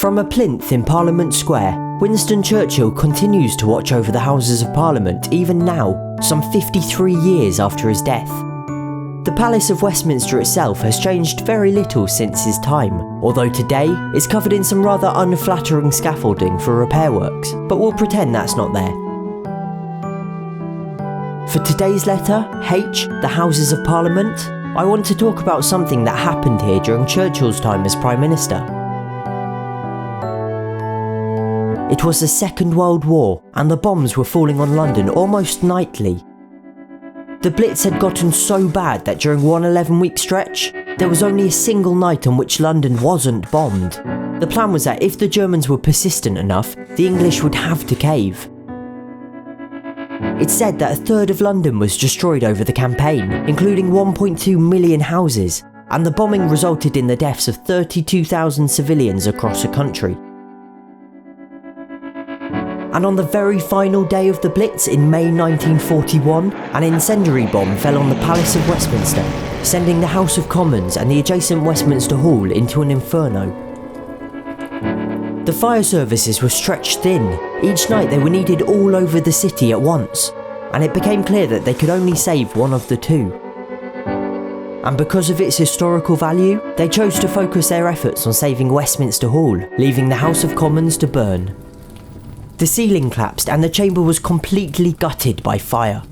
From a plinth in Parliament Square, Winston Churchill continues to watch over the Houses of Parliament even now, some 53 years after his death. The Palace of Westminster itself has changed very little since his time, although today it's covered in some rather unflattering scaffolding for repair works, but we'll pretend that's not there. For today's letter, H, the Houses of Parliament, I want to talk about something that happened here during Churchill's time as Prime Minister. It was the Second World War, and the bombs were falling on London almost nightly. The Blitz had gotten so bad that during one 11-week stretch, there was only a single night on which London wasn't bombed. The plan was that if the Germans were persistent enough, the English would have to cave. It's said that a third of London was destroyed over the campaign, including 1.2 million houses, and the bombing resulted in the deaths of 32,000 civilians across the country. And on the very final day of the Blitz in May 1941, an incendiary bomb fell on the Palace of Westminster, sending the House of Commons and the adjacent Westminster Hall into an inferno. The fire services were stretched thin. Each night they were needed all over the city at once, and it became clear that they could only save one of the two. And because of its historical value, they chose to focus their efforts on saving Westminster Hall, leaving the House of Commons to burn. The ceiling collapsed and the chamber was completely gutted by fire.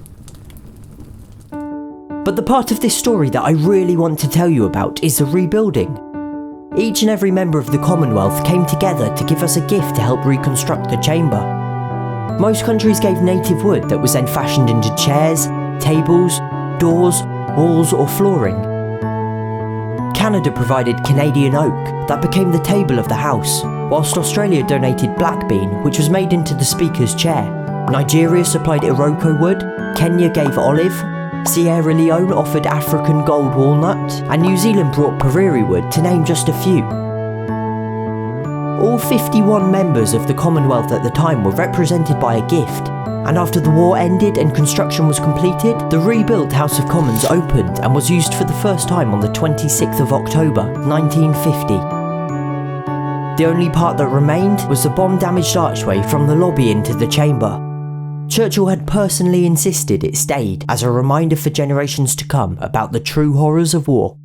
But the part of this story that I really want to tell you about is the rebuilding. Each and every member of the Commonwealth came together to give us a gift to help reconstruct the chamber. Most countries gave native wood that was then fashioned into chairs, tables, doors, walls or flooring. Canada provided Canadian oak that became the table of the house, whilst Australia donated black bean, which was made into the speaker's chair. Nigeria supplied Iroko wood, Kenya gave olive, Sierra Leone offered African gold walnut, and New Zealand brought Pariri wood, to name just a few. All 51 members of the Commonwealth at the time were represented by a gift, and after the war ended and construction was completed, the rebuilt House of Commons opened and was used for the first time on the 26th of October, 1950. The only part that remained was the bomb-damaged archway from the lobby into the chamber. Churchill had personally insisted it stayed as a reminder for generations to come about the true horrors of war.